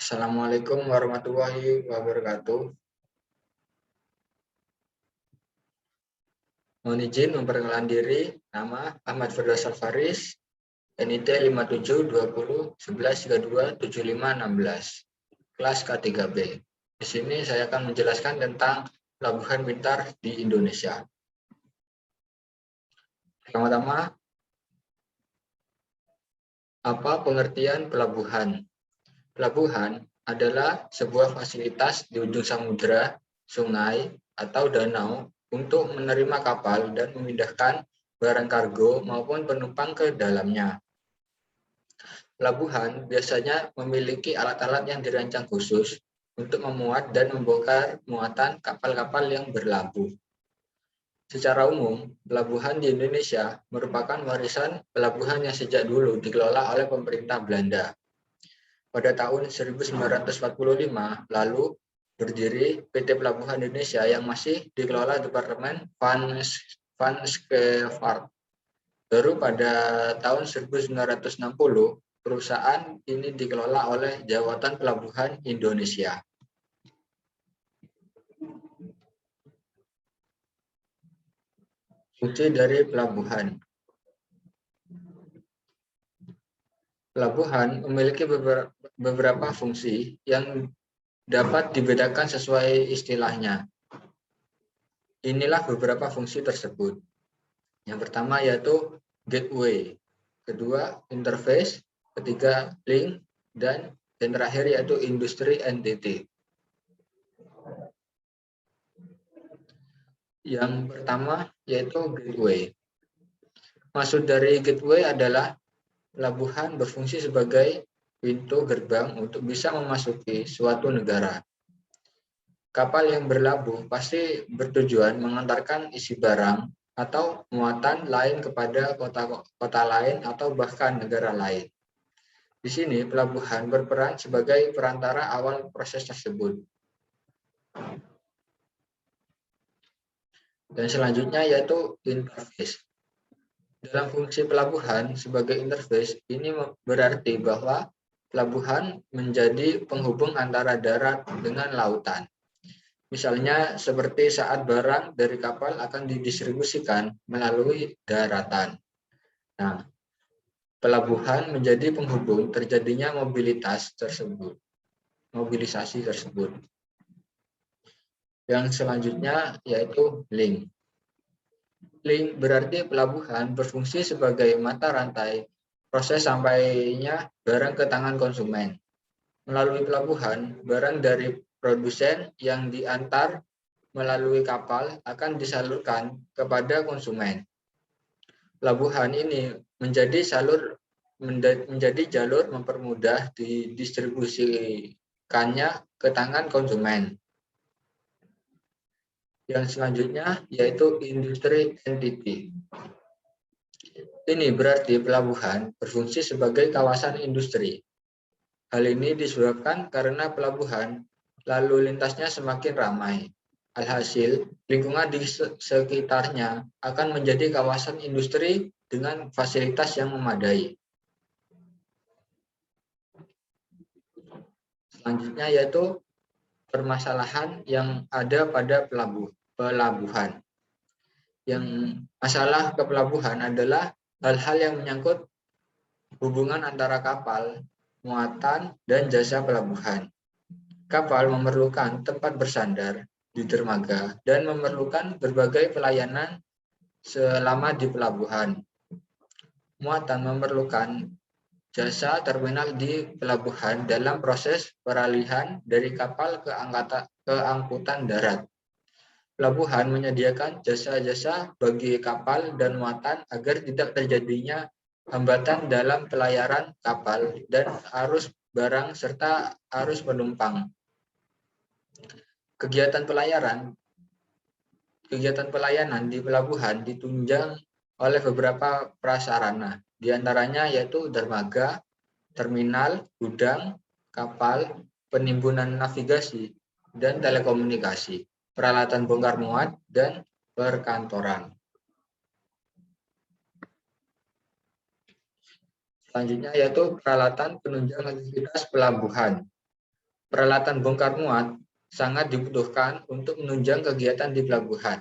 Assalamualaikum warahmatullahi wabarakatuh. Mohon izin memperkenalkan diri, nama Ahmad Firdaus Alfaris, NIT 572011327516, kelas K3B. Di sini saya akan menjelaskan tentang pelabuhan pintar di Indonesia. Pertama-tama, apa pengertian pelabuhan? Pelabuhan adalah sebuah fasilitas di ujung samudera, sungai, atau danau untuk menerima kapal dan memindahkan barang kargo maupun penumpang ke dalamnya. Pelabuhan biasanya memiliki alat-alat yang dirancang khusus untuk memuat dan membongkar muatan kapal-kapal yang berlabuh. Secara umum, pelabuhan di Indonesia merupakan warisan pelabuhan yang sejak dulu dikelola oleh pemerintah Belanda. Pada tahun 1945 lalu berdiri PT Pelabuhan Indonesia yang masih dikelola Departemen Van Scheepvaart. Baru pada tahun 1960 perusahaan ini dikelola oleh Jabatan Pelabuhan Indonesia. Fungsi dari pelabuhan. Pelabuhan memiliki beberapa fungsi yang dapat dibedakan sesuai istilahnya. Inilah beberapa fungsi tersebut. Yang pertama yaitu gateway, kedua interface, ketiga link, dan yang terakhir yaitu industri entity. Yang pertama yaitu gateway. Maksud dari gateway adalah pelabuhan berfungsi sebagai pintu gerbang untuk bisa memasuki suatu negara. Kapal yang berlabuh pasti bertujuan mengantarkan isi barang atau muatan lain kepada kota lain atau bahkan negara lain. Di sini pelabuhan berperan sebagai perantara awal proses tersebut. Dan selanjutnya yaitu interface. Dalam fungsi pelabuhan sebagai interface, ini berarti bahwa pelabuhan menjadi penghubung antara darat dengan lautan. Misalnya seperti saat barang dari kapal akan didistribusikan melalui daratan. Nah, pelabuhan menjadi penghubung terjadinya mobilisasi tersebut. Yang selanjutnya yaitu link. Link berarti pelabuhan berfungsi sebagai mata rantai proses sampainya barang ke tangan konsumen. Melalui pelabuhan, barang dari produsen yang diantar melalui kapal akan disalurkan kepada konsumen. Pelabuhan ini menjadi jalur mempermudah didistribusikannya ke tangan konsumen. Yang selanjutnya yaitu industri entity. Ini berarti pelabuhan berfungsi sebagai kawasan industri. Hal ini disebabkan karena pelabuhan lalu lintasnya semakin ramai. Alhasil, lingkungan di sekitarnya akan menjadi kawasan industri dengan fasilitas yang memadai. Selanjutnya yaitu permasalahan yang ada pada pelabuhan. Yang masalah ke pelabuhan adalah hal-hal yang menyangkut hubungan antara kapal, muatan, dan jasa pelabuhan. Kapal memerlukan tempat bersandar di dermaga dan memerlukan berbagai pelayanan selama di pelabuhan. Muatan memerlukan jasa terminal di pelabuhan dalam proses peralihan dari kapal ke angkutan darat. Pelabuhan menyediakan jasa-jasa bagi kapal dan muatan agar tidak terjadinya hambatan dalam pelayaran kapal dan arus barang serta arus penumpang. Kegiatan pelayanan di pelabuhan ditunjang oleh beberapa prasarana, di antaranya yaitu dermaga, terminal, gudang, kapal, penimbunan navigasi, dan telekomunikasi, peralatan bongkar muat, dan perkantoran. Selanjutnya yaitu peralatan penunjang aktivitas pelabuhan. peralatan bongkar muat sangat dibutuhkan untuk menunjang kegiatan di pelabuhan.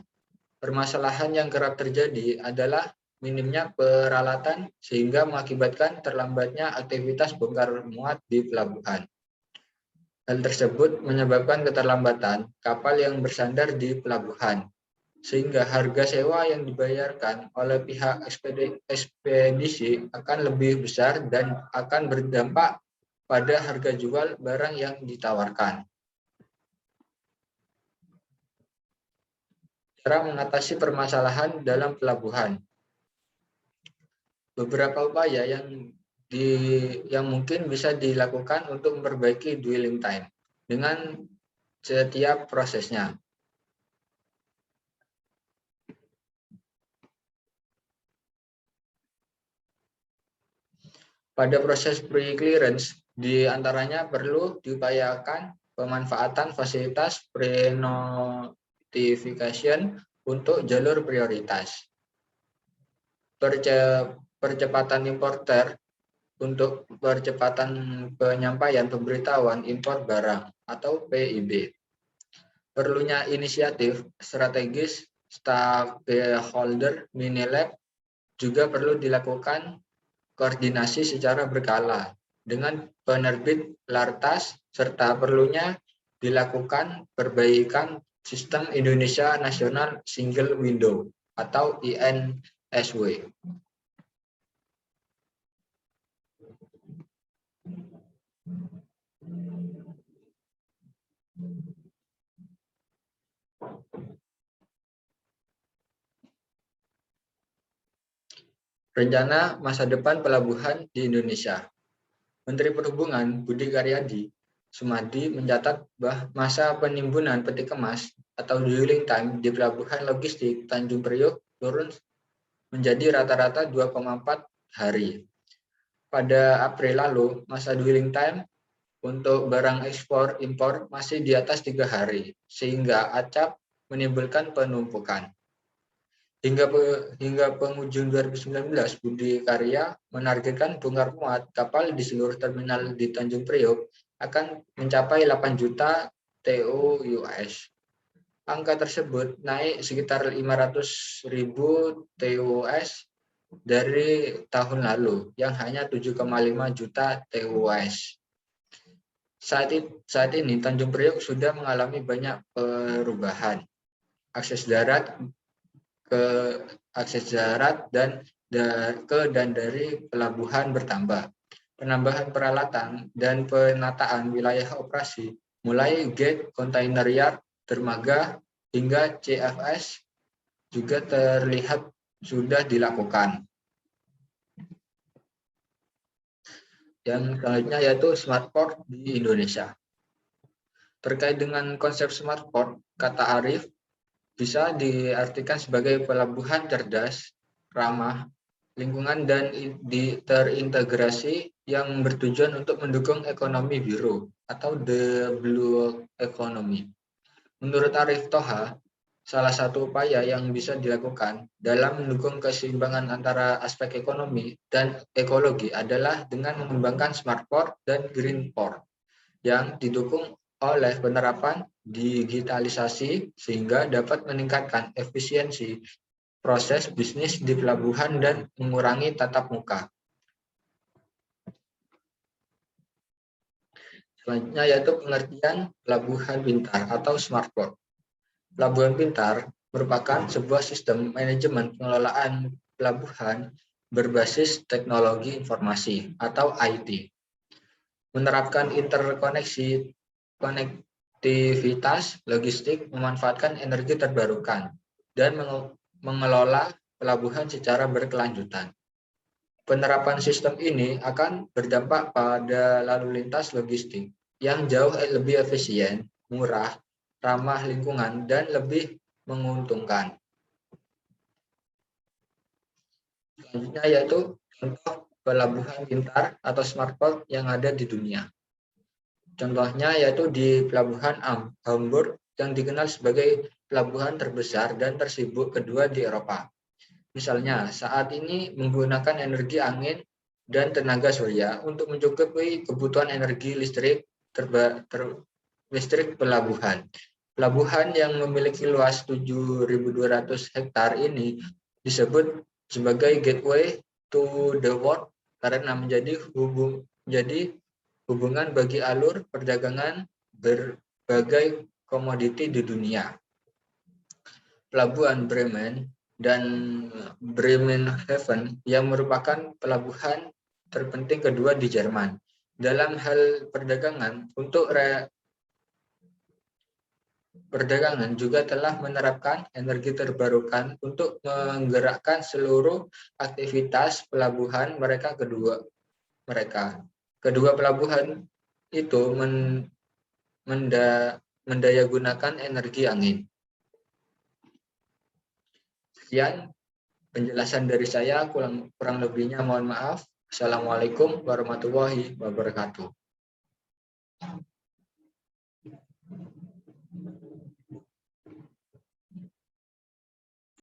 Permasalahan yang kerap terjadi adalah minimnya peralatan sehingga mengakibatkan terlambatnya aktivitas bongkar muat di pelabuhan. Hal tersebut menyebabkan keterlambatan kapal yang bersandar di pelabuhan, sehingga harga sewa yang dibayarkan oleh pihak ekspedisi akan lebih besar dan akan berdampak pada harga jual barang yang ditawarkan. Cara mengatasi permasalahan dalam pelabuhan. Beberapa upaya yang mungkin bisa dilakukan untuk memperbaiki dwelling time dengan setiap prosesnya. Pada proses pre-clearance, di antaranya perlu diupayakan pemanfaatan fasilitas pre-notification untuk jalur prioritas. Percepatan importer untuk percepatan penyampaian pemberitahuan impor barang atau PIB. Perlunya inisiatif strategis stakeholder mini-lab juga perlu dilakukan koordinasi secara berkala dengan penerbit lartas serta perlunya dilakukan perbaikan sistem Indonesia National Single Window atau INSW. Rencana masa depan pelabuhan di Indonesia. Menteri Perhubungan Budi Karyadi Sumadi mencatat bahwa masa penimbunan peti kemas atau dwelling time di pelabuhan logistik Tanjung Priok turun menjadi rata-rata 2,4 hari. Pada April lalu, masa dwelling time untuk barang ekspor impor masih di atas 3 hari, sehingga acap menimbulkan penumpukan. Hingga penghujung 2019, Budi Karya menargetkan bongkar muat kapal di seluruh terminal di Tanjung Priok akan mencapai 8 juta TEU/US. Angka tersebut naik sekitar 500.000 TEU/US dari tahun lalu yang hanya 7,5 juta TEU/US. Saat ini Tanjung Priok sudah mengalami banyak perubahan. Akses darat dan dari pelabuhan bertambah. Penambahan peralatan dan penataan wilayah operasi mulai gate, container yard, dermaga hingga CFS juga terlihat sudah dilakukan. Yang selanjutnya yaitu smart port di Indonesia. Terkait dengan konsep smart port, kata Arif bisa diartikan sebagai pelabuhan cerdas, ramah lingkungan dan terintegrasi yang bertujuan untuk mendukung ekonomi biru atau the blue economy. Menurut Arif Toha, salah satu upaya yang bisa dilakukan dalam mendukung keseimbangan antara aspek ekonomi dan ekologi adalah dengan mengembangkan smart port dan green port yang didukung oleh penerapan digitalisasi sehingga dapat meningkatkan efisiensi proses bisnis di pelabuhan dan mengurangi tatap muka. Selanjutnya yaitu pengertian pelabuhan pintar atau smart port. Pelabuhan pintar merupakan sebuah sistem manajemen pengelolaan pelabuhan berbasis teknologi informasi atau IT. Menerapkan konektivitas logistik, memanfaatkan energi terbarukan, dan mengelola pelabuhan secara berkelanjutan. Penerapan sistem ini akan berdampak pada lalu lintas logistik yang jauh lebih efisien, murah, ramah lingkungan, dan lebih menguntungkan. Selanjutnya yaitu contoh pelabuhan pintar atau smart port yang ada di dunia. Contohnya yaitu di Pelabuhan Hamburg yang dikenal sebagai pelabuhan terbesar dan tersibuk kedua di Eropa. Misalnya, saat ini menggunakan energi angin dan tenaga surya untuk mencukupi kebutuhan energi listrik listrik pelabuhan. Pelabuhan yang memiliki luas 7.200 hektar ini disebut sebagai gateway to the world karena menjadi hubungan bagi alur perdagangan berbagai komoditi di dunia. Pelabuhan Bremen dan Bremenhaven yang merupakan pelabuhan terpenting kedua di Jerman. Dalam hal perdagangan, perdagangan juga telah menerapkan energi terbarukan untuk menggerakkan seluruh aktivitas pelabuhan mereka. Kedua pelabuhan itu mendayagunakan energi angin. Sekian penjelasan dari saya, kurang lebihnya mohon maaf. Assalamualaikum warahmatullahi wabarakatuh.